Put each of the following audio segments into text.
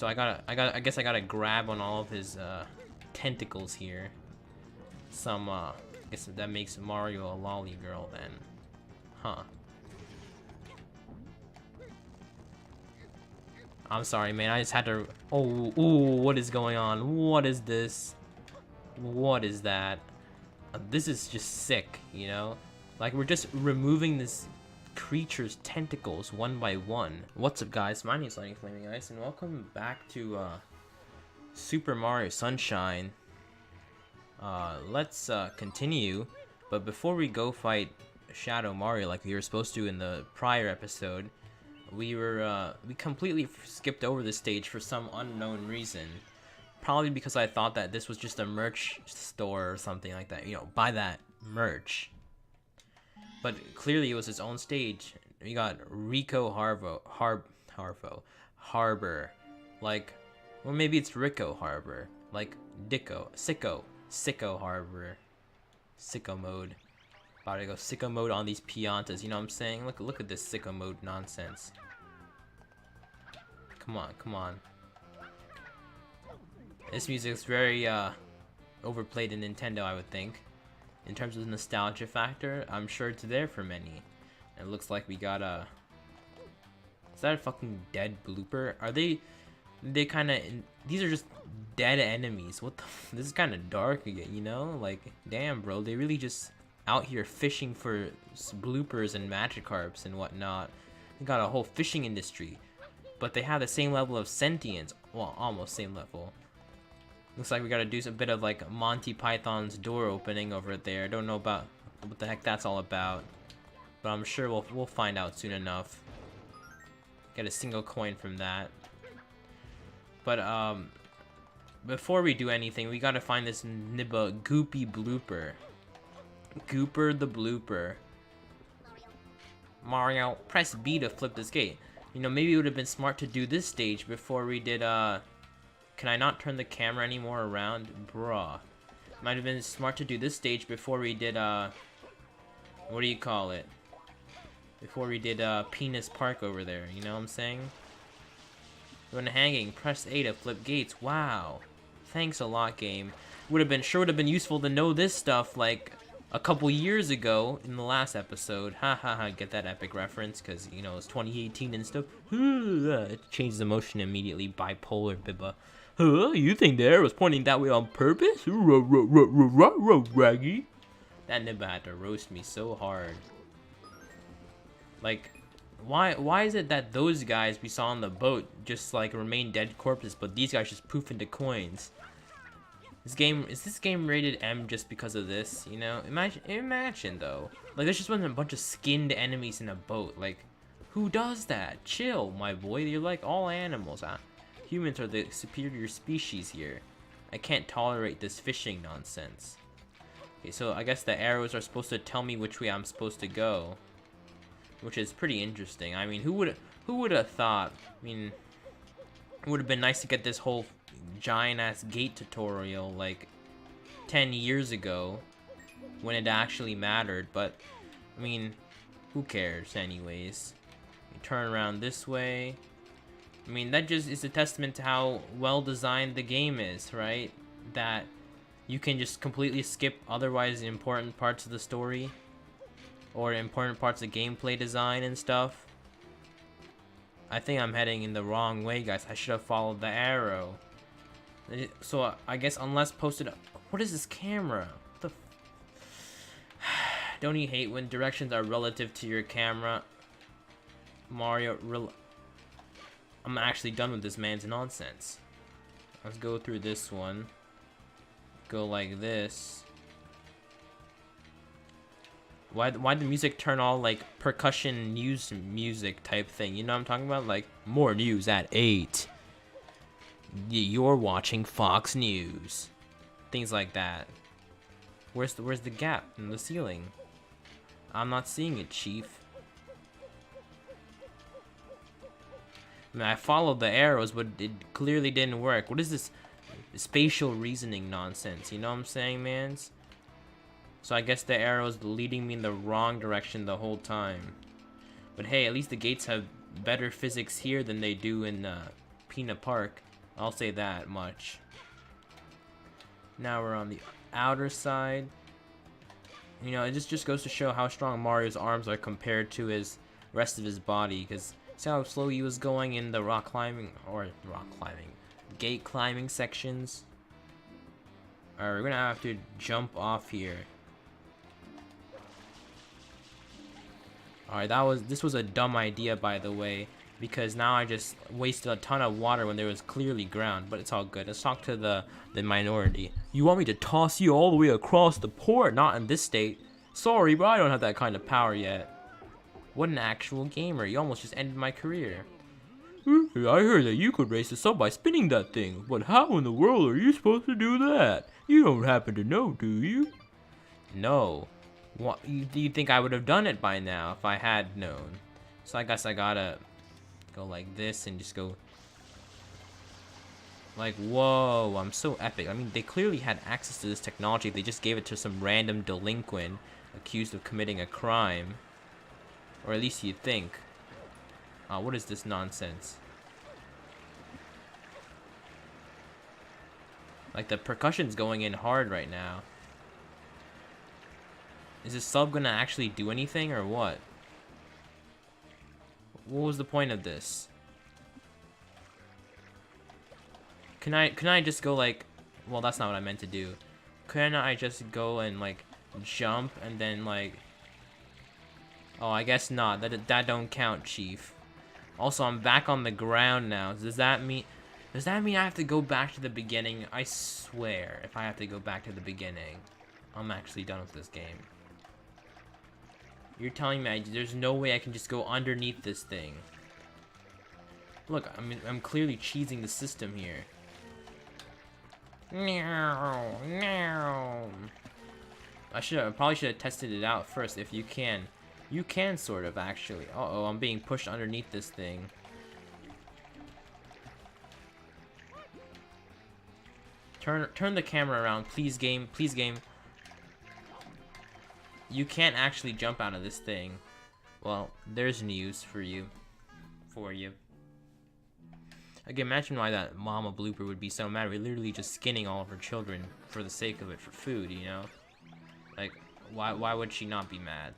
So I guess I gotta grab on all of his tentacles here. I guess that makes Mario a lolly girl then. Huh. I'm sorry, man. I just had to. Oh, ooh, what is going on? What is this? What is that? This is just sick, you know? Like, we're just removing this creature's tentacles one by one. What's up, guys? My name is Lightning Flaming Ice, and welcome back to Super Mario Sunshine. Let's continue, but before we go fight Shadow Mario like we were supposed to in the prior episode, we completely skipped over this stage for some unknown reason. Probably because I thought that this was just a merch store or something like that, you know, buy that merch. But clearly it was its own stage. We got Rico Harbor, like, or maybe it's Rico Harbor, like Sicko Harbor, Sicko mode. About to go sicko mode on these Piantas, you know what I'm saying? Look at this sicko mode nonsense. Come on, come on. This music's very overplayed in Nintendo, I would think. In terms of the nostalgia factor, I'm sure it's there for many. It looks like we got a... Is that a fucking dead blooper? Are they kind of... These are just dead enemies. What the... This is kind of dark again, you know? Like, damn, bro. They really just out here fishing for bloopers and Magikarps and whatnot. They got a whole fishing industry. But they have the same level of sentience. Well, almost same level. Looks like we gotta do a bit of like Monty Python's door opening over there. Don't know about what the heck that's all about, but I'm sure we'll find out soon enough. Get a single coin from that. But before we do anything, we gotta find this Nibba Goopy Blooper. Gooper the Blooper. Mario, press B to flip this gate. You know, maybe it would have been smart to do this stage before we did Can I not turn the camera anymore around? Bruh. Might have been smart to do this stage before we did, what do you call it? Before we did, Penis Park over there, you know what I'm saying? When hanging, press A to flip gates. Wow. Thanks a lot, game. Would have been useful to know this stuff, like, a couple years ago in the last episode. Ha ha ha, get that epic reference, because, you know, it's 2018 and stuff. It changes emotion immediately, bipolar, bibba. Huh? You think the arrow was pointing that way on purpose? Raggy. That Nibba had to roast me so hard. Like, why is it that those guys we saw on the boat just like remain dead corpses, but these guys just poof into coins? Is this game rated M just because of this? You know, imagine though. Like, there's just wasn't a bunch of skinned enemies in a boat. Like, who does that? Chill, my boy. You're like all animals, huh? Humans are the superior species here. I can't tolerate this fishing nonsense. Okay, so I guess the arrows are supposed to tell me which way I'm supposed to go, which is pretty interesting. I mean, who would have thought? I mean, it would have been nice to get this whole giant ass gate tutorial like 10 years ago when it actually mattered, but I mean, who cares anyways? You turn around this way. I mean, that just is a testament to how well designed the game is, right? That you can just completely skip otherwise important parts of the story or important parts of gameplay design and stuff. I think I'm heading in the wrong way, guys. I should have followed the arrow. So I guess unless posted... What is this camera? What the Don't you hate when directions are relative to your camera? Mario, I'm actually done with this man's nonsense. Let's go through this one. Go like this. Why'd the music turn all like percussion news music type thing? You know what I'm talking about? Like, more news at 8. You're watching Fox News. Things like that. Where's the gap in the ceiling? I'm not seeing it, Chief. I mean, I followed the arrows, but it clearly didn't work. What is this spatial reasoning nonsense? You know what I'm saying, mans? So I guess the arrow's leading me in the wrong direction the whole time. But hey, at least the gates have better physics here than they do in Peanut Park. I'll say that much. Now we're on the outer side. You know, it just goes to show how strong Mario's arms are compared to his rest of his body. Because see how slow he was going in the gate climbing sections. Alright, we're gonna have to jump off here. Alright, this was a dumb idea, by the way, because now I just wasted a ton of water when there was clearly ground, but it's all good. Let's talk to the minority. You want me to toss you all the way across the port? Not in this state. Sorry, but I don't have that kind of power yet. What an actual gamer. You almost just ended my career. I heard that you could race the sub by spinning that thing, but how in the world are you supposed to do that? You don't happen to know, do you? No. What, do you think I would have done it by now if I had known? So I guess I gotta go like this and just go like, whoa, I'm so epic. I mean, they clearly had access to this technology. They just gave it to some random delinquent accused of committing a crime. Or at least you'd think. What is this nonsense? Like, the percussion's going in hard right now. Is this sub gonna actually do anything or what? What was the point of this? Can I just go like, well, that's not what I meant to do. Can I just go and like jump and then like, oh, I guess not. That don't count, Chief. Also, I'm back on the ground now. Does that mean I have to go back to the beginning? I swear, if I have to go back to the beginning, I'm actually done with this game. You're telling me there's no way I can just go underneath this thing? Look, I'm clearly cheesing the system here. No. I probably should have tested it out first. If you can. You can sort of, actually. Uh-oh, I'm being pushed underneath this thing. Turn the camera around, please, game. Please, game. You can't actually jump out of this thing. Well, there's news for you. Again, imagine why that mama blooper would be so mad. We're literally just skinning all of her children for the sake of it, for food, you know? Like, why would she not be mad?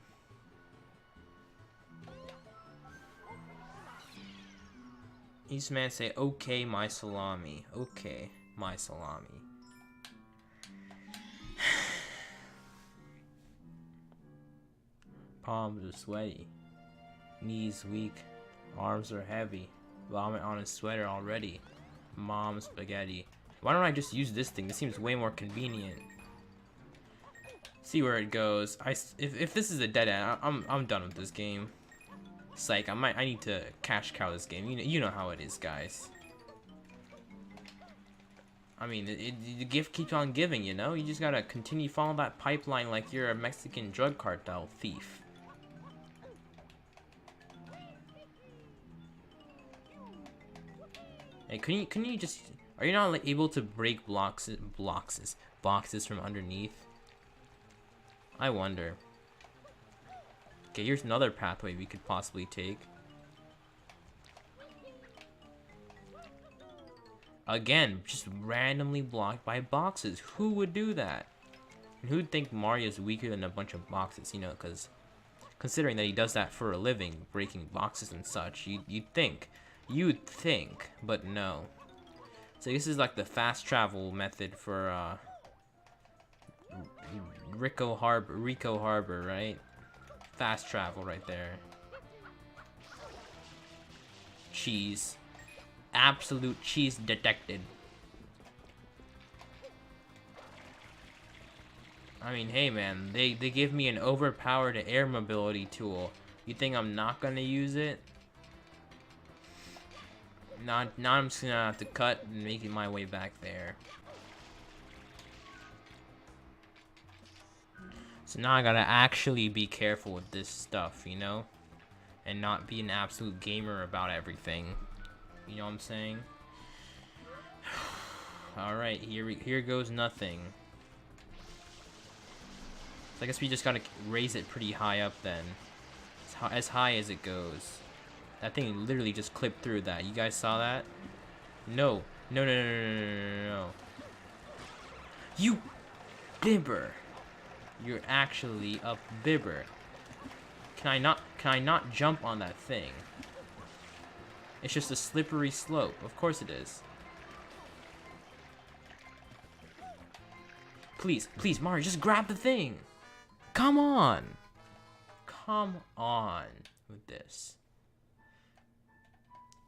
Each man say, okay, my salami. Okay, my salami. Palms are sweaty. Knees weak. Arms are heavy. Vomit on his sweater already. Mom's spaghetti. Why don't I just use this thing? This seems way more convenient. See where it goes. If this is a dead end, I'm done with this game. Psych, I need to cash cow this game. You know how it is, guys. I mean, the gift keeps on giving, you know? You just gotta continue following that pipeline like you're a Mexican drug cartel thief. Hey, couldn't you just... Are you not like, able to break boxes from underneath? I wonder. Okay, here's another pathway we could possibly take. Again, just randomly blocked by boxes. Who would do that? And who'd think Mario's weaker than a bunch of boxes, you know, because considering that he does that for a living, breaking boxes and such, you'd think, but no. So this is like the fast travel method for Rico Harbor, right? Fast travel right there. Cheese. Absolute cheese detected. I mean, hey man, they give me an overpowered air mobility tool. You think I'm not gonna use it? Now I'm just gonna have to cut and make my way back there. So now I gotta actually be careful with this stuff, you know? And not be an absolute gamer about everything. You know what I'm saying? Alright, here goes nothing. So I guess we just gotta raise it pretty high up then. As high as it goes. That thing literally just clipped through that. You guys saw that? No. No, no, no, no, no, no, no, no. You bibber. You're actually a bibber. Can I not jump on that thing? It's just a slippery slope. Of course it is. Please, please, Mario, just grab the thing. Come on. Come on with this.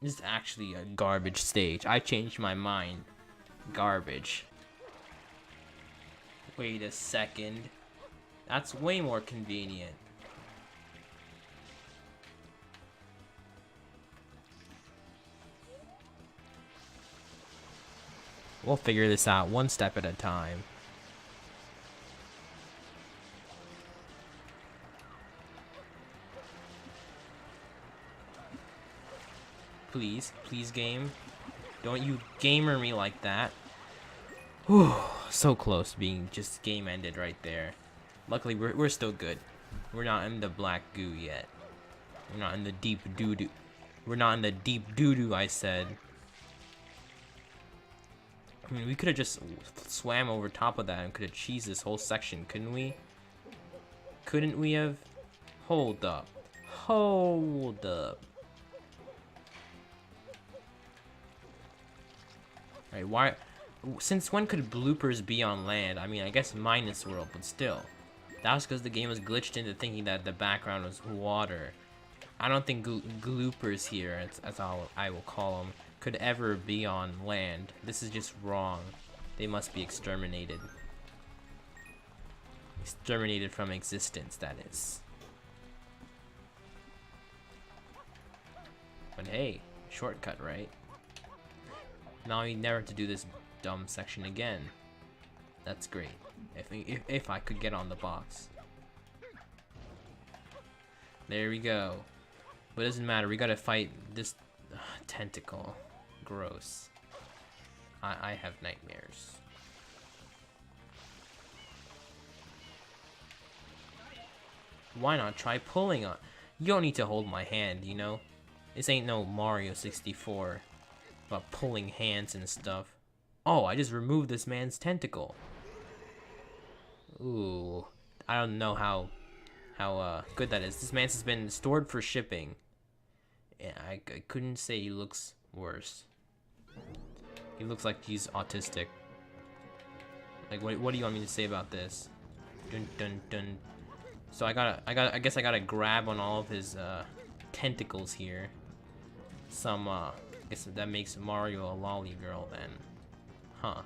This is actually a garbage stage. I changed my mind. Garbage. Wait a second. That's way more convenient. We'll figure this out one step at a time. Please, please, game. Don't you gamer me like that. Whew, so close to being just game ended right there. Luckily, we're still good. We're not in the black goo yet. We're not in the deep doo-doo. We're not in the deep doo-doo, I said. I mean, we could have just swam over top of that and could have cheesed this whole section, couldn't we? Couldn't we have? Hold up. Hold up. Right, why? Since when could bloopers be on land? I mean, I guess Minus World, but still. That was because the game was glitched into thinking that the background was water. I don't think gloopers here, that's all I will call them, could ever be on land. This is just wrong. They must be exterminated. Exterminated from existence, that is. But hey, shortcut, right? Now we never have to do this dumb section again. That's great. If I could get on the box. There we go. But it doesn't matter. We gotta fight this tentacle. Gross. I have nightmares. Why not try pulling on? You don't need to hold my hand, you know? This ain't no Mario 64. About pulling hands and stuff. Oh, I just removed this man's tentacle. Ooh. I don't know how good that is. This man's has been stored for shipping. Yeah, I couldn't say he looks worse. He looks like he's autistic. Like, what do you want me to say about this? Dun dun dun. So I guess I gotta grab on all of his tentacles here. I guess that makes Mario a lolly girl then. Huh.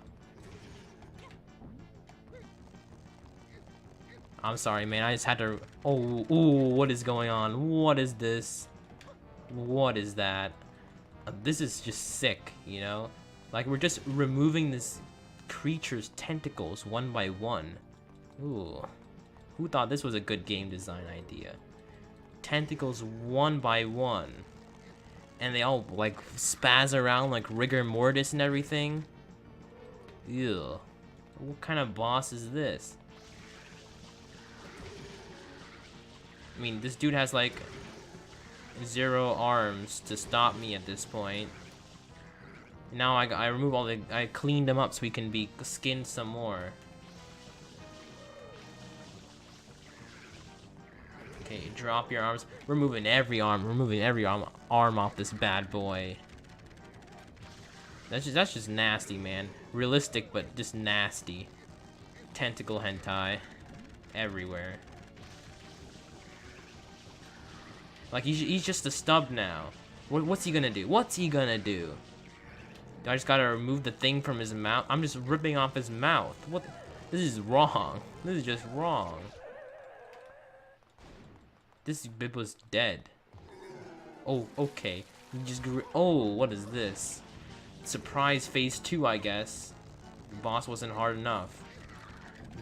I'm sorry, man. I just had to. Oh, ooh, what is going on? What is this? What is that? This is just sick, you know? Like, we're just removing this creature's tentacles one by one. Ooh. Who thought this was a good game design idea? Tentacles one by one. And they all, like, spaz around like rigor mortis and everything. Ew. What kind of boss is this? I mean, this dude has, like, 0 arms to stop me at this point. Now I remove all the... I cleaned him up so he can be skinned some more. Okay, drop your arms. We're moving every arm. We're moving every arm off this bad boy. That's just nasty, man. Realistic, but just nasty. Tentacle hentai everywhere. Like, he's just a stub now. What's he gonna do? What's he gonna do? I just gotta remove the thing from his mouth. I'm just ripping off his mouth. What? This is wrong. This is just wrong. This bib was dead. Oh, okay. He just grew. Oh, what is this? Surprise phase 2, I guess. The boss wasn't hard enough.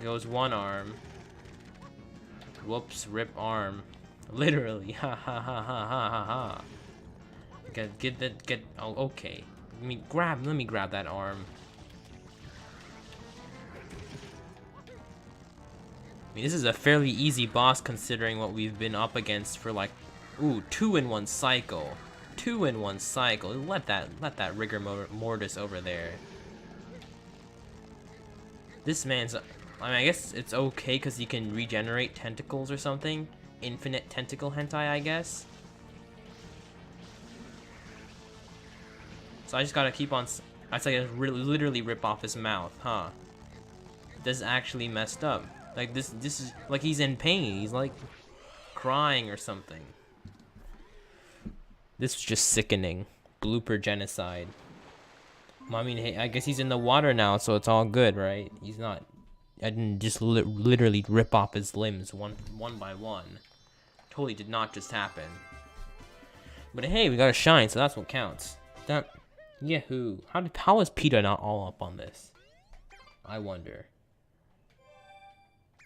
Goes one arm. Whoops, rip arm. Literally. Ha ha ha ha ha ha ha. Get. Oh, okay. Let me grab that arm. I mean, this is a fairly easy boss considering what we've been up against for like, ooh, 2-in-1 cycle. 2 in 1 cycle. Let that rigor mortis over there. This man's, I mean, I guess it's okay because he can regenerate tentacles or something. Infinite tentacle hentai, I guess. So I just gotta keep on. I like literally rip off his mouth, huh? This is actually messed up. Like this is like he's in pain. He's like crying or something. This was just sickening. Blooper genocide. I mean, hey, I guess he's in the water now, so it's all good, right? He's not. I didn't just literally rip off his limbs one by one. Totally did not just happen. But hey, we got a shine, so that's what counts. That, yahoo! How is PETA not all up on this? I wonder.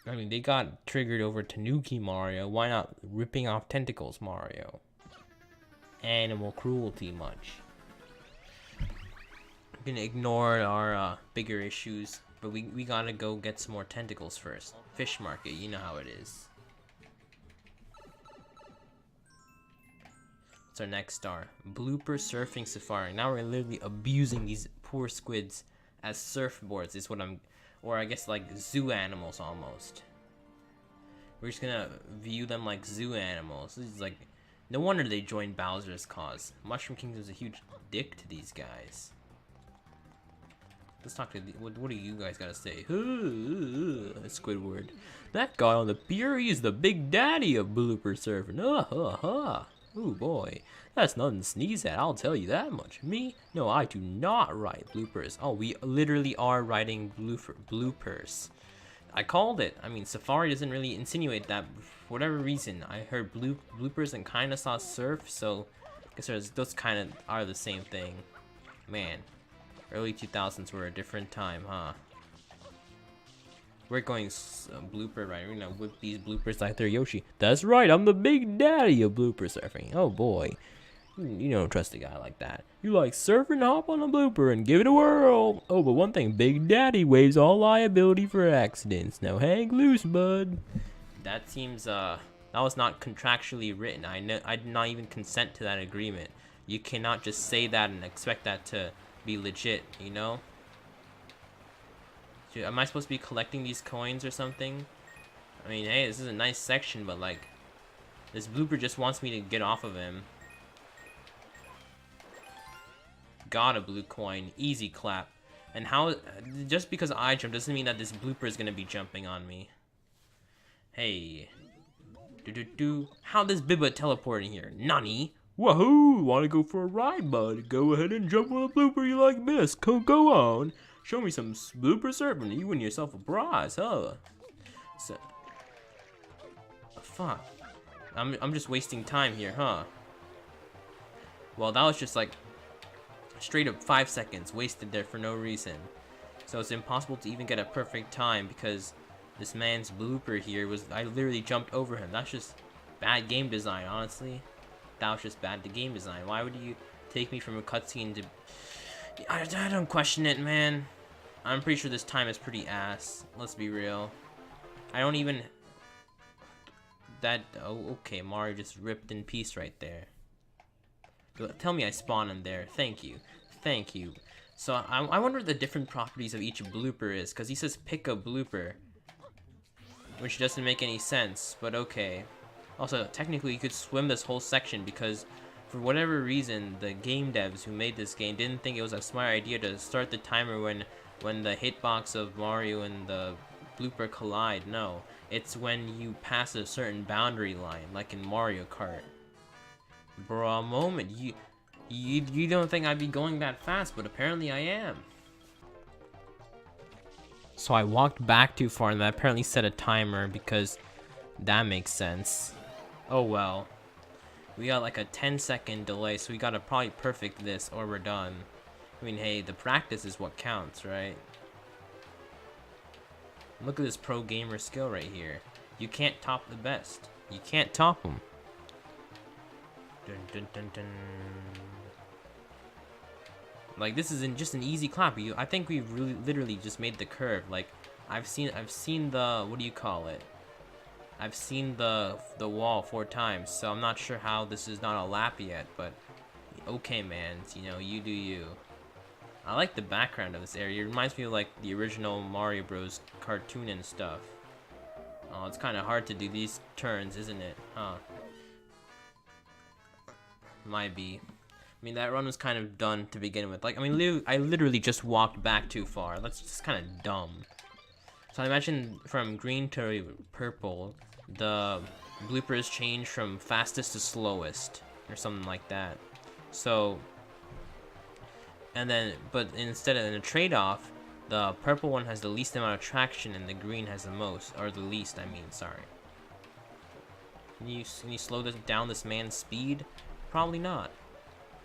I mean, they got triggered over Tanuki Mario. Why not ripping off Tentacles Mario? Animal cruelty much. I'm gonna ignore our bigger issues, but we gotta go get some more tentacles first. Fish market, you know how it is. What's our next star? Blooper surfing safari. Now we're literally abusing these poor squids as surfboards is what I'm, or I guess like zoo animals almost. We're just gonna view them like zoo animals. This is like, no wonder they joined Bowser's cause. Mushroom Kingdom's a huge dick to these guys. Let's talk to what do you guys gotta say? Squidward. That guy on the pier, he's the big daddy of blooper surfing. Oh boy, that's nothing to sneeze at, I'll tell you that much. Me? No, I do not write bloopers. Oh, we literally are writing bloopers. I called it. I mean, Safari doesn't really insinuate that. For whatever reason, I heard bloopers and kinda saw surf, so I guess those kind of are the same thing. Man. Early 2000s were a different time, huh? We're going blooper, right? We're gonna whip these bloopers like they're Yoshi. That's right, I'm the big daddy of blooper surfing. Oh boy. You don't trust a guy like that. You like surf and hop on a blooper and give it a whirl. Oh, but one thing, Big Daddy waives all liability for accidents. Now hang loose, bud. That seems, that was not contractually written. I did not even consent to that agreement. You cannot just say that and expect that to be legit, you know? Dude, am I supposed to be collecting these coins or something? I mean, hey, this is a nice section, but like, this blooper just wants me to get off of him. Got a blue coin, easy clap. And how, just because I jump doesn't mean that this blooper is gonna be jumping on me. Hey. How does Bibba teleport in here? Nani? Wahoo! Wanna go for a ride, bud? Go ahead and jump on a blooper you like this. Go on. Show me some blooper surfing. You win yourself a prize, huh? So, fuck. I'm just wasting time here, huh? Well, that was just like straight up 5 seconds wasted there for no reason. So it's impossible to even get a perfect time because this man's blooper here was, I literally jumped over him. That's just bad game design, honestly. That was just bad game design. Why would you take me from a cutscene to... I don't question it, man. I'm pretty sure this time is pretty ass. Let's be real. I don't even... That... Oh, okay. Mario just ripped in peace right there. Tell me I spawned in there. Thank you. Thank you. So, I wonder what the different properties of each blooper is. Because he says pick a blooper. Which doesn't make any sense. But okay. Also, technically, you could swim this whole section because, for whatever reason, the game devs who made this game didn't think it was a smart idea to start the timer when the hitbox of Mario and the blooper collide. No, it's when you pass a certain boundary line, like in Mario Kart. Bro, a moment, you don't think I'd be going that fast, but apparently I am. So I walked back too far, and that apparently set a timer because that makes sense. Oh well. We got like a 10-second delay, so we gotta probably perfect this or we're done. I mean, hey, the practice is what counts, right? Look at this pro gamer skill right here. You can't top the best. You can't top them. Dun, dun, dun, dun. Like, this is just an easy clap. I think we really literally just made the curve. Like, I've seen the, what do you call it? I've seen the wall 4 times, so I'm not sure how this is not a lap yet, but Okay, man, you know, you do you. I like the background of this area. It reminds me of like the original Mario Bros. Cartoon and stuff. Oh, it's kind of hard to do these turns, isn't it? Huh? Might be. I mean, that run was kind of done to begin with. Like, I mean, I literally just walked back too far. That's just kind of dumb. So I imagine from green to purple, the bloopers change from fastest to slowest, or something like that. So, and then, but instead of in a trade-off, the purple one has the least amount of traction, and the green has the most, or the least. I mean, sorry. Can you slow down this man's speed? Probably not.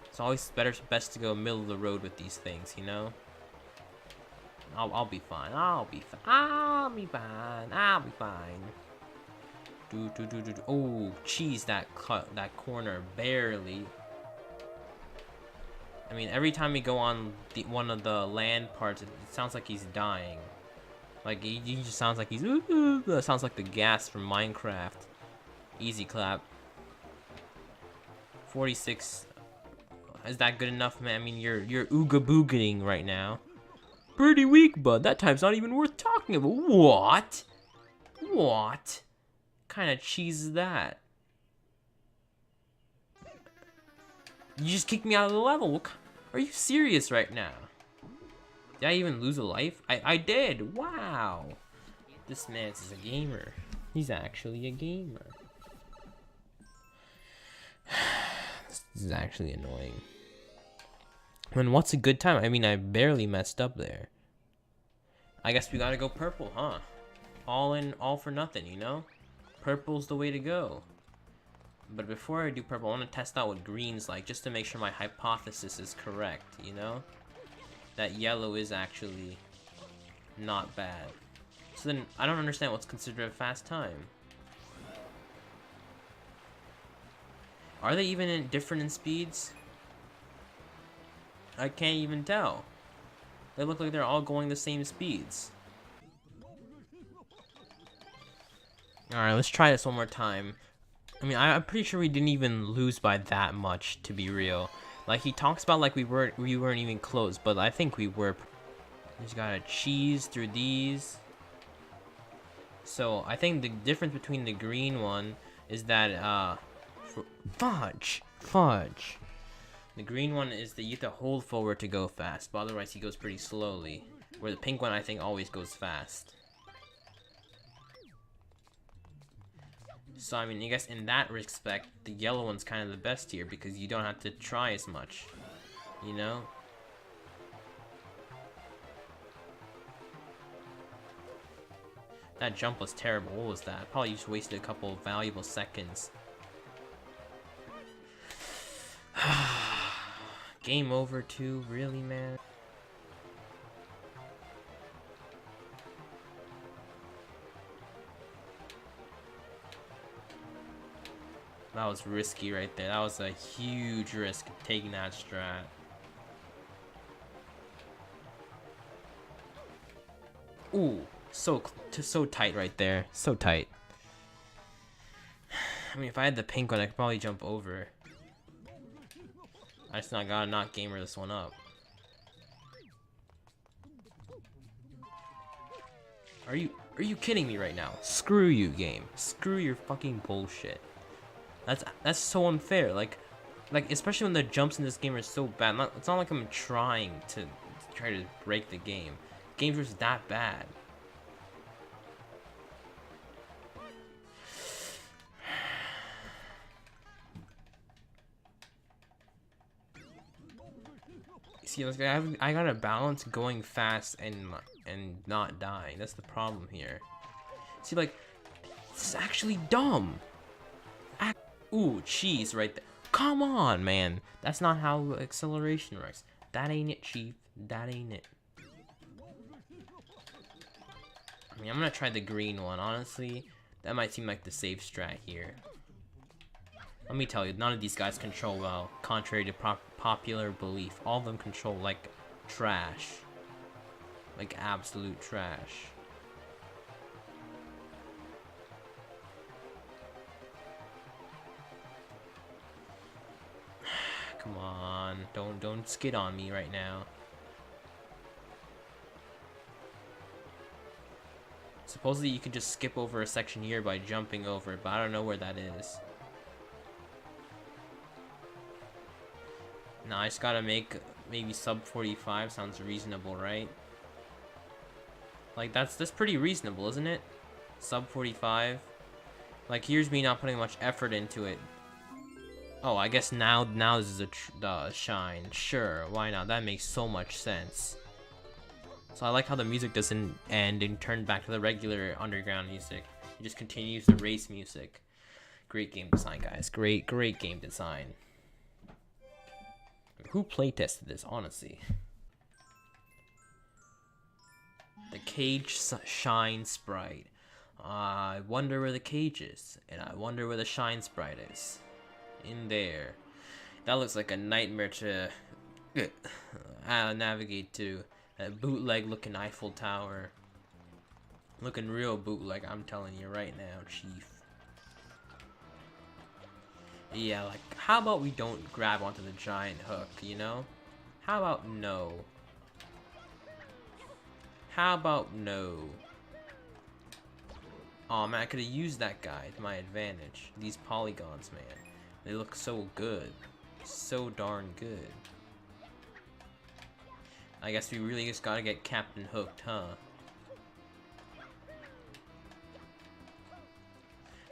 It's always best to go middle of the road with these things, you know. I'll be fine. I'll be fine. Oh, cheese! That corner barely. I mean, every time we go on one of the land parts, it sounds like he's dying. Like he just sounds like he's. That sounds like the gas from Minecraft. Easy clap. 46. Is that good enough, man? I mean, you're ooga booging right now. Pretty weak, bud. That type's not even worth talking about. What? What kind of cheese is that? You just kicked me out of the level. Are you serious right now? Did I even lose a life? I did. Wow. This man is a gamer. He's actually a gamer. This is actually annoying. And what's a good time? I mean, I barely messed up there. I guess we gotta go purple, huh? All in, all for nothing, you know? Purple's the way to go. But before I do purple, I want to test out what green's like, just to make sure my hypothesis is correct, you know? That yellow is actually not bad. So then, I don't understand what's considered a fast time. Are they even different in speeds? I can't even tell. They look like they're all going the same speeds. Alright, let's try this one more time. I mean, I'm pretty sure we didn't even lose by that much, to be real. Like, he talks about like we weren't even close, but I think we were. Just gotta cheese through these. So, I think the difference between the green one is that, fudge. The green one is that you have to hold forward to go fast, but otherwise he goes pretty slowly. Where the pink one, I think, always goes fast. So, I mean, I guess in that respect, the yellow one's kind of the best here, because you don't have to try as much, you know? That jump was terrible. What was that? I probably just wasted a couple of valuable seconds. Game over too? Really, man? That was risky right there. That was a huge risk taking that strat. Ooh, so tight right there. So tight. I mean, if I had the pink one, I could probably jump over. I just gotta not gamer this one up. Are you kidding me right now? Screw you, game. Screw your fucking bullshit. That's so unfair. Like especially when the jumps in this game are so bad. It's not like I'm trying to try to break the game. Game's just that bad. See, like, I gotta balance going fast and not dying. That's the problem here. See, like, this is actually dumb. Ooh, cheese right there. Come on, man. That's not how acceleration works. That ain't it, Chief. That ain't it. I mean, I'm gonna try the green one. Honestly, that might seem like the safe strat here. Let me tell you, none of these guys control well, contrary to popular belief. All of them control like trash. Like absolute trash. Come on, don't skid on me right now. Supposedly you can just skip over a section here by jumping over it, but I don't know where that is. Now I just gotta make maybe sub 45. Sounds reasonable, right? Like that's pretty reasonable, isn't it? Sub 45. Like here's me not putting much effort into it. Oh, I guess now this is the shine. Sure, why not? That makes so much sense. So I like how the music doesn't end and turn back to the regular underground music. It just continues the race music. Great game design, guys. Great game design. Who playtested this, honestly? The cage shine sprite. I wonder where the cage is, and I wonder where the shine sprite is. In there. That looks like a nightmare to navigate to. That bootleg looking Eiffel Tower. Looking real bootleg, I'm telling you right now, Chief. Yeah, like, how about we don't grab onto the giant hook, you know? How about no? How about no? Oh man, I could have used that guy to my advantage. These polygons, man. They look so good. So darn good. I guess we really just gotta get Captain hooked, huh?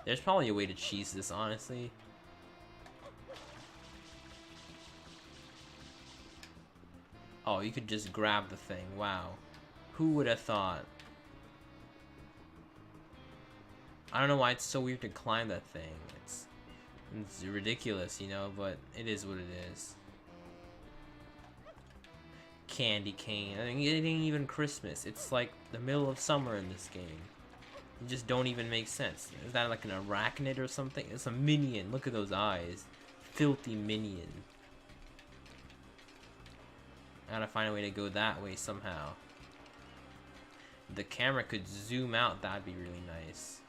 There's probably a way to cheese this, honestly. Oh, you could just grab the thing. Wow. Who would have thought? I don't know why it's so weird to climb that thing. It's ridiculous, you know, but it is what it is. Candy cane. I mean, it ain't even Christmas. It's like the middle of summer in this game. You just don't even make sense. Is that like an arachnid or something? It's a minion. Look at those eyes. Filthy minion. I gotta find a way to go that way somehow. If the camera could zoom out, that'd be really nice.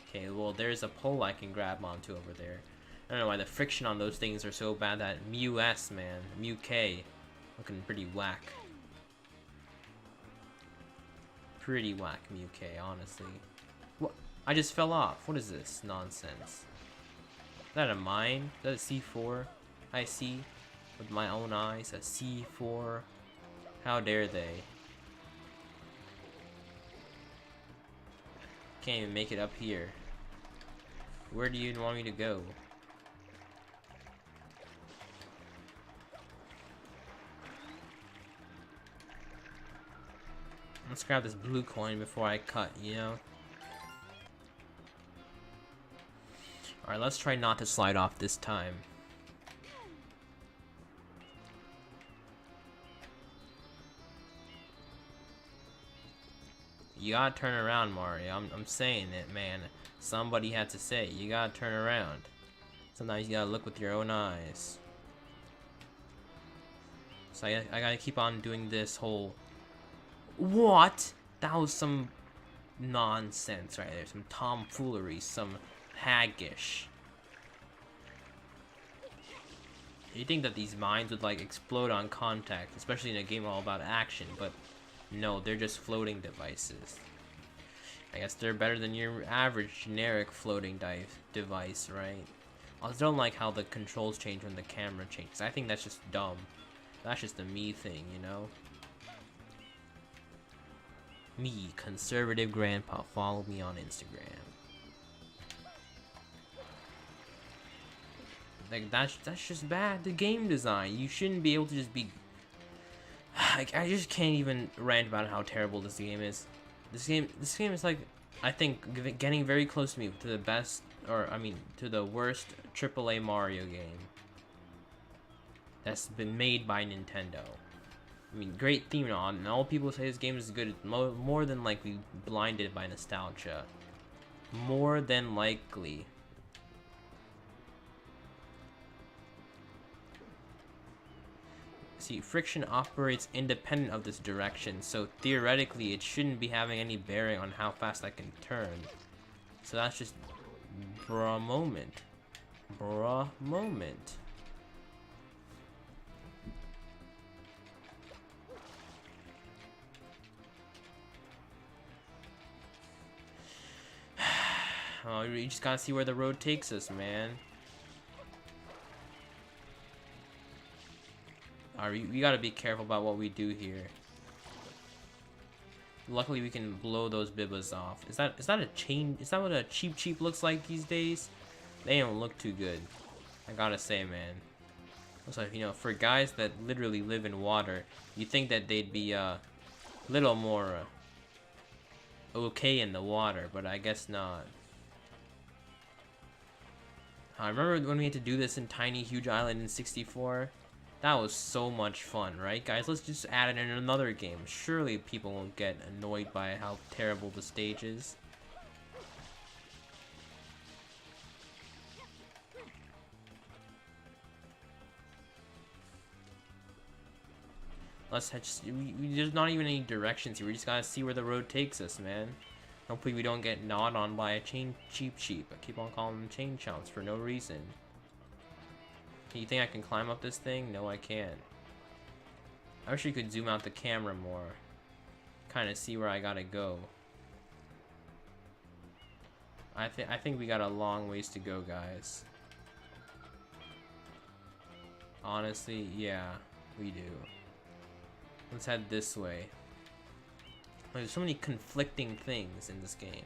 Okay, well, there's a pole I can grab onto over there. I don't know why the friction on those things are so bad. That Mu-S, man. Mu-K. Looking pretty whack. Pretty whack, Mu-K, honestly. What? I just fell off. What is this nonsense? Is that a mine? Is that a C4? I see with my own eyes a C4. How dare they? Can't even make it up here. Where do you want me to go? Let's grab this blue coin before I cut, you know? Alright, let's try not to slide off this time. You gotta turn around, Mario. I'm saying it, man. Somebody had to say it. You gotta turn around. Sometimes you gotta look with your own eyes. So I gotta keep on doing this whole... What? That was some nonsense right there. Some tomfoolery. Some haggish. You think that these mines would like explode on contact, especially in a game all about action, but no, they're just floating devices. I guess they're better than your average generic floating device, right? I also don't like how the controls change when the camera changes. I think that's just dumb. That's just a me thing, you know? Me, conservative grandpa. Follow me on Instagram. Like, that's just bad. The game design. You shouldn't be able to just be... Like, I just can't even rant about how terrible this game is. This game is like, I think, getting very close to me to the best, or I mean, to the worst AAA Mario game that's been made by Nintendo. I mean, great theme and all people say this game is good. It's more than likely blinded by nostalgia. More than likely. See, friction operates independent of this direction, so theoretically it shouldn't be having any bearing on how fast I can turn. So that's just bruh moment. Bruh moment. Oh, you just gotta see where the road takes us, man. Alright, we gotta be careful about what we do here. Luckily, we can blow those Bibas off. Is that a chain? Is that what a cheap looks like these days? They don't look too good. I gotta say, man. Looks like, you know, for guys that literally live in water, you think that they'd be a little more okay in the water, but I guess not. I remember when we had to do this in Tiny Huge Island in 64. That was so much fun, right, guys? Let's just add it in another game. Surely people won't get annoyed by how terrible the stage is. There's not even any directions here. We just gotta see where the road takes us, man. Hopefully we don't get gnawed on by a cheap. I keep on calling them chain chomps for no reason. You think I can climb up this thing? No, I can't. I wish you could zoom out the camera more. Kind of see where I gotta go. I think we got a long ways to go, guys. Honestly, yeah, we do. Let's head this way. There's so many conflicting things in this game.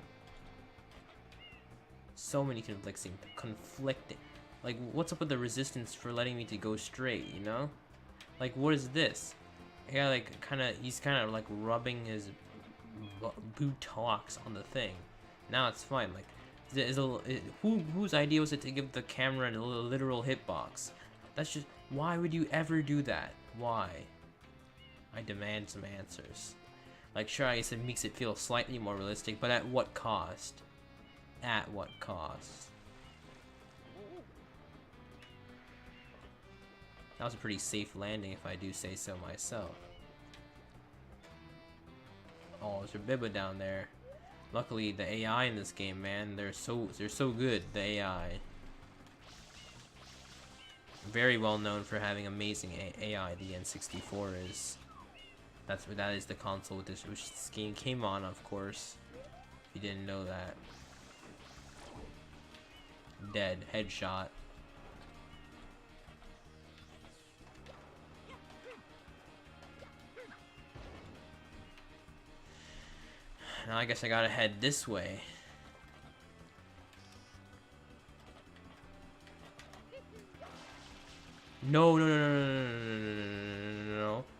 So many conflicting. Like, what's up with the resistance for letting me to go straight, you know? Like, what is this? Yeah, like, he's kind of like rubbing his buttocks on the thing. Now it's fine. Like, whose idea was it to give the camera a literal hitbox? That's just, why would you ever do that? Why? I demand some answers. Like, sure, I guess it makes it feel slightly more realistic, but at what cost? At what cost? That was a pretty safe landing, if I do say so myself. Oh, there's a Biba down there. Luckily, the AI in this game, man, they're so good. The AI, very well known for having amazing AI. The N64 is. That is the console which this game came on, of course. If you didn't know that. Dead. Headshot. Now I guess I gotta head this way. No.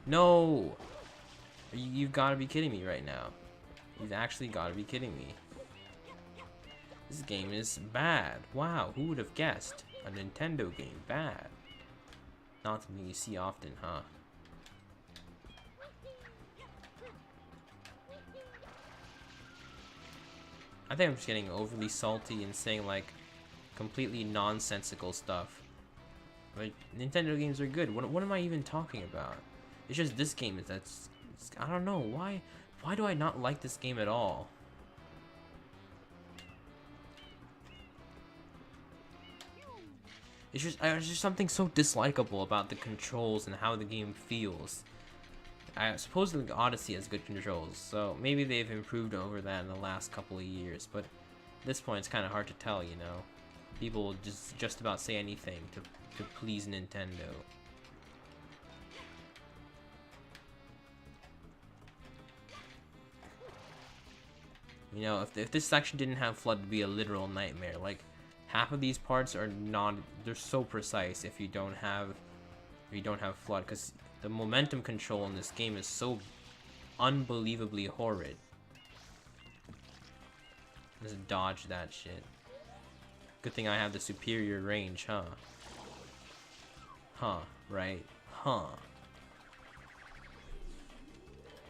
No! You've gotta be kidding me right now. You've actually gotta be kidding me. This game is bad. Wow, who would have guessed? A Nintendo game. Bad. Not something you see often, huh? I think I'm just getting overly salty and saying, like, completely nonsensical stuff. Like, Nintendo games are good. What am I even talking about? It's just this game that's... I don't know. Why do I not like this game at all? It's just something so dislikable about the controls and how the game feels. Supposedly Odyssey has good controls, so maybe they've improved over that in the last couple of years, but at this point it's kind of hard to tell, you know? People will just about say anything to please Nintendo. You know, if this section didn't have FLUDD, it'd be a literal nightmare. Like, half of these parts are they're so precise if you don't have FLUDD, because the momentum control in this game is so unbelievably horrid. Just dodge that shit. Good thing I have the superior range, huh? Huh, right? Huh.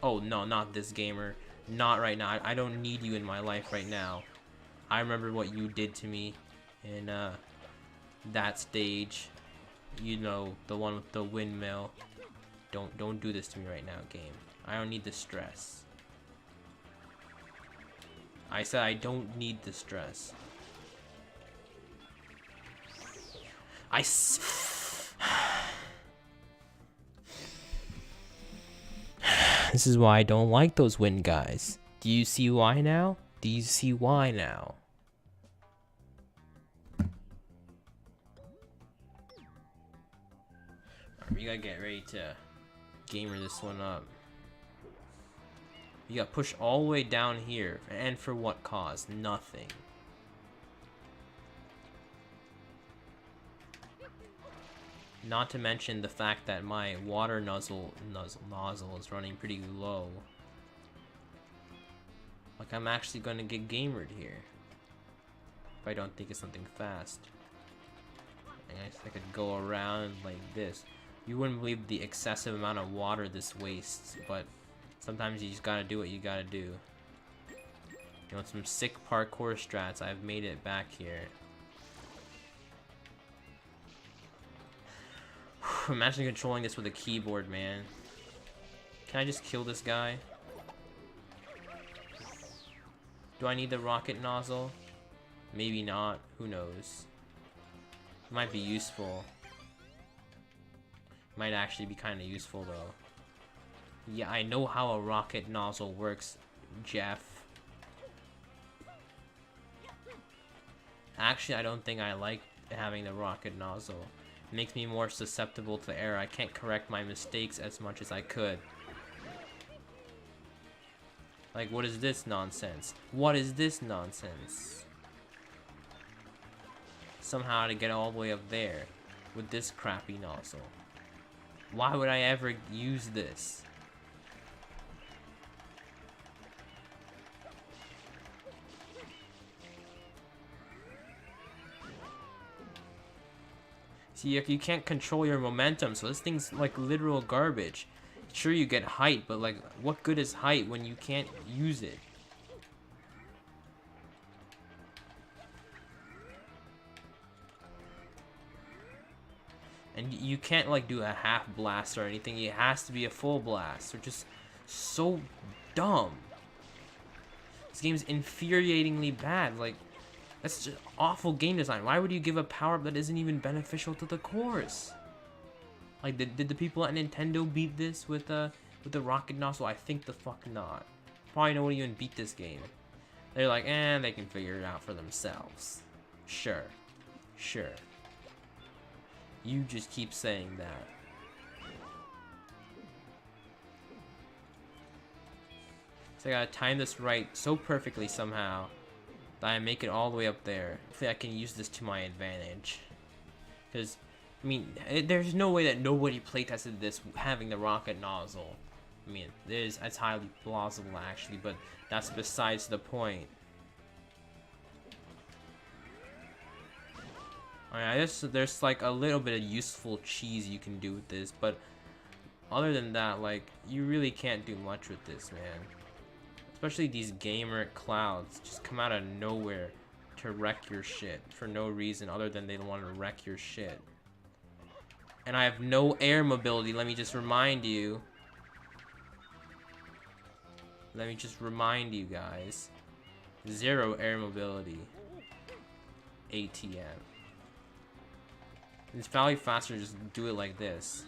Oh no, not this gamer. Not right now. I don't need you in my life right now. I remember what you did to me in that stage. You know, the one with the windmill. Don't do this to me right now, game. I don't need the stress. I said I don't need the stress. This is why I don't like those wind guys. Do you see why now? Do you see why now? We gotta get ready to gamer this one up. You got pushed all the way down here, and for what cause? Nothing. Not to mention the fact that my water nozzle is running pretty low. Like, I'm actually gonna get gamered here. If I don't think it's something fast. I guess I could go around like this. You wouldn't believe the excessive amount of water this wastes, but sometimes you just gotta do what you gotta do. You want some sick parkour strats? I've made it back here. Imagine controlling this with a keyboard, man. Can I just kill this guy? Do I need the rocket nozzle? Maybe not. Who knows? It might be useful. Might actually be kind of useful, though. Yeah, I know how a rocket nozzle works, Jeff. Actually, I don't think I like having the rocket nozzle. It makes me more susceptible to error. I can't correct my mistakes as much as I could. Like, what is this nonsense? What is this nonsense? Somehow to get all the way up there with this crappy nozzle. Why would I ever use this? See, you can't control your momentum, so this thing's like literal garbage. Sure, you get height, but like, what good is height when you can't use it? And you can't like do a half blast or anything. It has to be a full blast. They're just so dumb. This game's infuriatingly bad. Like, that's just awful game design. Why would you give a power-up that isn't even beneficial to the course? Like, did the people at Nintendo beat this with the rocket nozzle? I think the fuck not. Probably no one even beat this game. They're like, they can figure it out for themselves. Sure. Sure. You just keep saying that. So I gotta time this right so perfectly somehow that I make it all the way up there. Hopefully I can use this to my advantage. Because, I mean, there's no way that nobody playtested this having the rocket nozzle. I mean, it's highly plausible actually, but that's besides the point. I guess there's like a little bit of useful cheese you can do with this, but other than that, like, you really can't do much with this, man. Especially these gamer clouds just come out of nowhere to wreck your shit for no reason other than they want to wreck your shit. And I have no air mobility, let me just remind you. Let me just remind you guys. 0 air mobility. ATM. It's probably faster to just do it like this.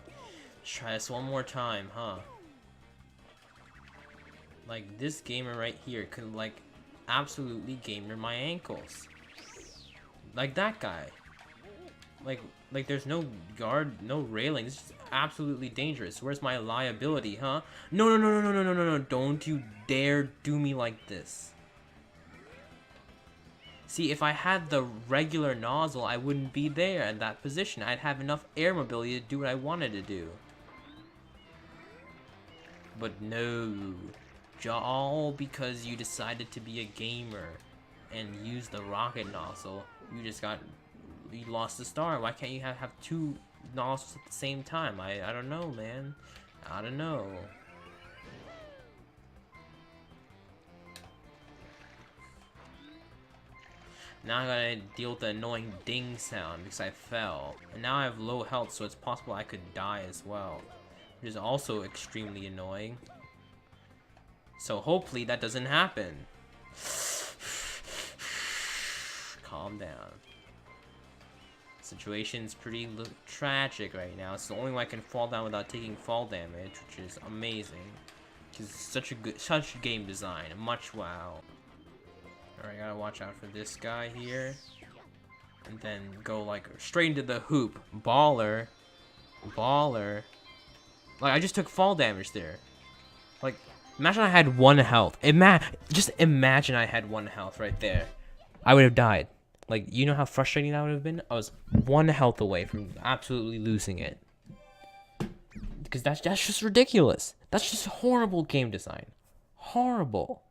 Let's try this one more time, huh? Like, this gamer right here could, like, absolutely gamer my ankles. Like that guy. Like there's no guard, no railing. It's just absolutely dangerous. Where's my liability, huh? No. Don't you dare do me like this. See, if I had the regular nozzle, I wouldn't be there in that position. I'd have enough air mobility to do what I wanted to do. But no. All because you decided to be a gamer and use the rocket nozzle, you lost the star. Why can't you have 2 nozzles at the same time? I don't know, man. I don't know. Now I gotta deal with the annoying ding sound because I fell. And now I have low health, so it's possible I could die as well. Which is also extremely annoying. So hopefully that doesn't happen. Calm down. Situation's pretty tragic right now. It's the only way I can fall down without taking fall damage, which is amazing. Because it's such game design. Much wow. Alright, gotta watch out for this guy here. and then go like straight into the hoop. Baller. Baller. Like, I just took fall damage there. Like, imagine I had 1 health. Just imagine I had 1 health right there. I would have died. Like, you know how frustrating that would have been? I was 1 health away from absolutely losing it. Because that's just ridiculous. That's just horrible game design. Horrible.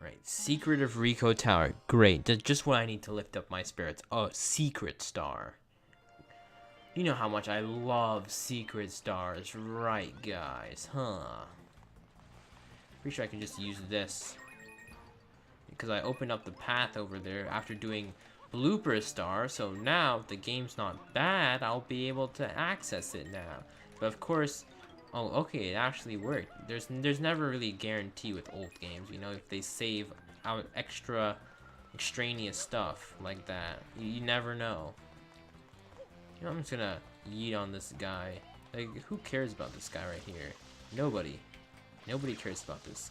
Right, Secret of Rico Tower. Great, that's just what I need to lift up my spirits. Oh, Secret Star. You know how much I love Secret Stars, right, guys? Huh? Pretty sure I can just use this. Because I opened up the path over there after doing Blooper Star, so now if the game's not bad, I'll be able to access it now. But of course, oh, okay, it actually worked. There's never really a guarantee with old games, you know, if they save out extra extraneous stuff like that. You never know. You know, I'm just gonna yeet on this guy. Like, who cares about this guy right here? Nobody. Nobody cares about this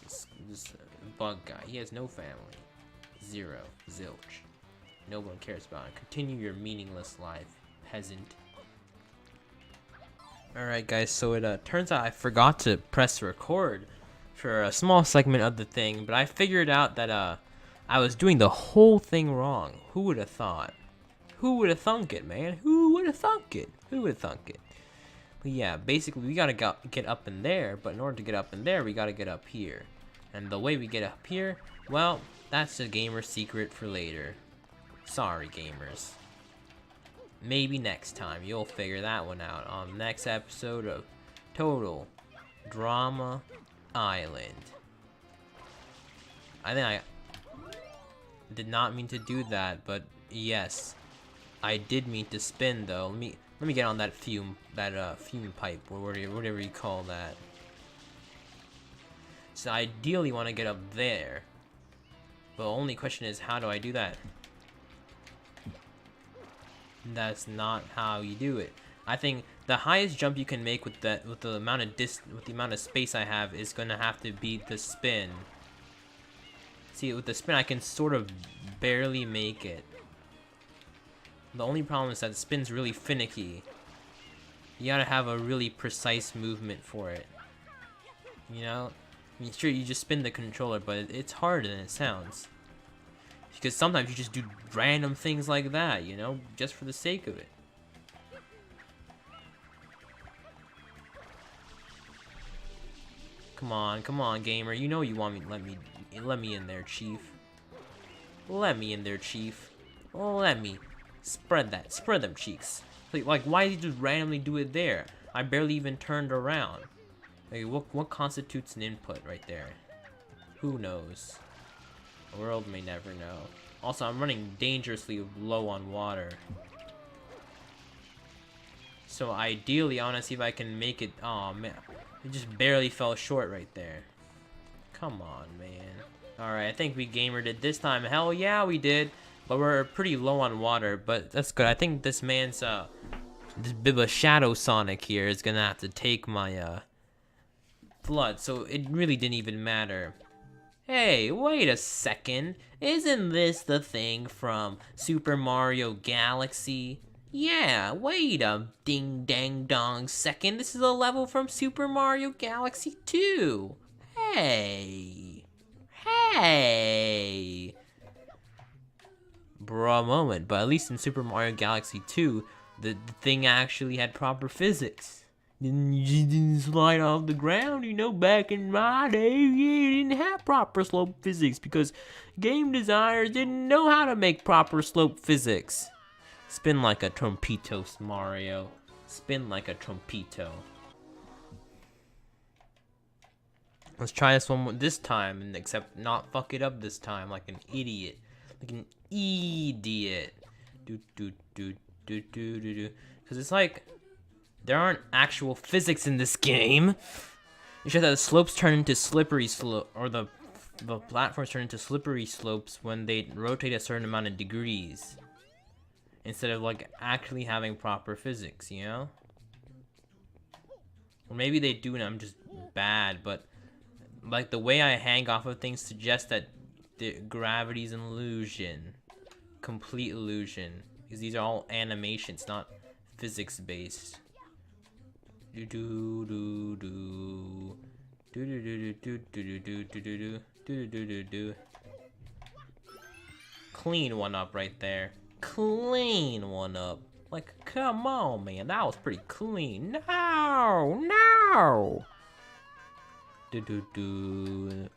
bug guy. He has no family. Zero. Zilch. No one cares about it. Continue your meaningless life, peasant. Alright guys, so it turns out I forgot to press record for a small segment of the thing, but I figured out that I was doing the whole thing wrong. Who would have thought? Who would have thunk it, man? Who would have thunk it? Who would have thunk it? But yeah, basically we gotta get up in there, but in order to get up in there, we gotta get up here. And the way we get up here, well, that's a gamer secret for later. Sorry, gamers. Maybe next time you'll figure that one out on the next episode of Total Drama Island. I think I did not mean to do that, but yes, I did mean to spin though. Let me get on that fume pipe or whatever you call that. So I ideally want to get up there, but the only question is, how do I do that? That's not how you do it. I think the highest jump you can make with the amount of space I have is gonna have to be the spin. See, with the spin I can sort of barely make it. The only problem is that the spin's really finicky. You gotta have a really precise movement for it. You know? I mean, sure, you just spin the controller, but it's harder than it sounds. Because sometimes you just do random things like that, you know, just for the sake of it. Come on, gamer. You know you want me. Let me in there, chief. Let me in there, chief. Let me spread them cheeks. Like, why did you just randomly do it there? I barely even turned around. Like, what constitutes an input right there? Who knows? The world may never know. Also, I'm running dangerously low on water. So ideally, I want to see if I can make it. Oh man, it just barely fell short right there. Come on, man. Alright, I think we gamered it this time. Hell yeah, we did. But we're pretty low on water, but that's good. I think this man's, this Biba Shadow Sonic here is gonna have to take my, flood. So it really didn't even matter. Hey, wait a second. Isn't this the thing from Super Mario Galaxy? Yeah, wait a ding dang dong second. This is a level from Super Mario Galaxy 2. Hey. Hey. Bruh moment, but at least in Super Mario Galaxy 2, the thing actually had proper physics. You didn't slide off the ground, you know, back in my day, you didn't have proper slope physics because game designers didn't know how to make proper slope physics. Spin like a trompeto, Mario. Spin like a trompeto. Let's try this one this time, and except not fuck it up this time like an idiot. Like an idiot. Because it's like, there aren't actual physics in this game. It's just that the slopes turn into slippery slope, or the platforms turn into slippery slopes when they rotate a certain amount of degrees. Instead of like actually having proper physics, you know? Or maybe they do and I'm just bad, but Like, the way I hang off of things suggests that the gravity's an illusion. Complete illusion. Because these are all animations, not physics based. Do do do do do do do do do do do do do do do do. Clean one up right there. Clean one up. Like, come on, man, that was pretty clean. No, no. Do do do.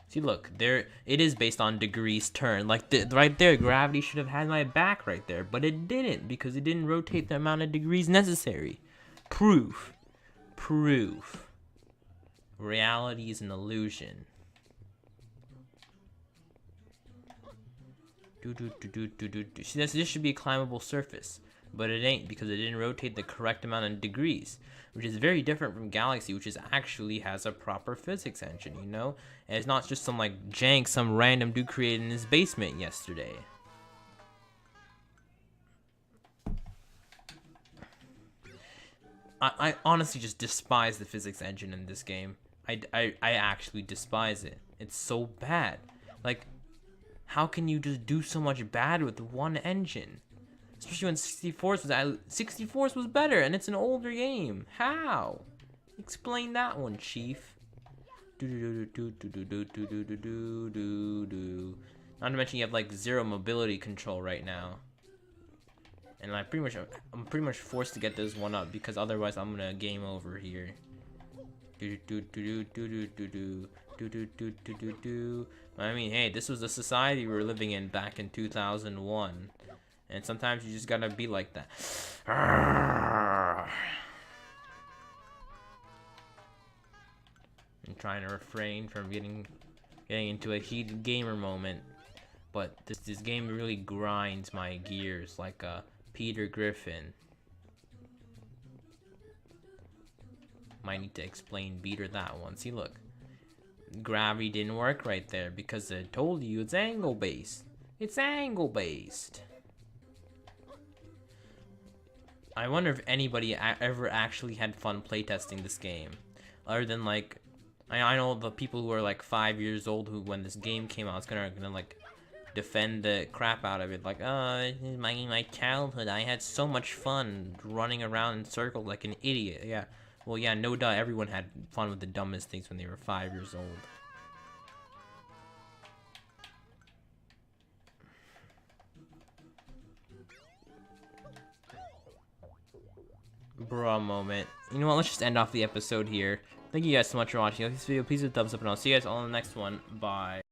See, look, there it is based on degrees turn. Like, right there, gravity should have had my back right there, but it didn't because it didn't rotate the amount of degrees necessary. Proof. Proof. Reality is an illusion. See, this should be a climbable surface, but it ain't because it didn't rotate the correct amount of degrees, which is very different from Galaxy, which actually has a proper physics engine, you know? And it's not just some like jank some random dude created in his basement yesterday. I honestly just despise the physics engine in this game. I actually despise it. It's so bad. Like, how can you just do so much bad with one engine? Especially when 64's was better and it's an older game. How? Explain that one, Chief. Not to mention you have like zero mobility control right now. And I'm pretty much forced to get this one up because otherwise I'm gonna game over here. I mean, hey, this was the society we were living in back in 2001. And sometimes you just gotta be like that. I'm trying to refrain from getting into a heated gamer moment. But this game really grinds my gears like a Peter Griffin. Might need to explain beater that one. See, look. Gravity didn't work right there because I told you it's angle based. It's angle based. I wonder if anybody ever actually had fun playtesting this game. Other than like, I know the people who are like 5 years old who when this game came out, it's gonna like defend the crap out of it. Like, oh, my childhood, I had so much fun running around in circles like an idiot. Yeah. Well, yeah, no doubt everyone had fun with the dumbest things when they were 5 years old. Bruh moment. You know what, let's just end off the episode here. Thank you guys so much for watching. If you like this video, please hit a thumbs up, and I'll see you guys all in the next one. Bye.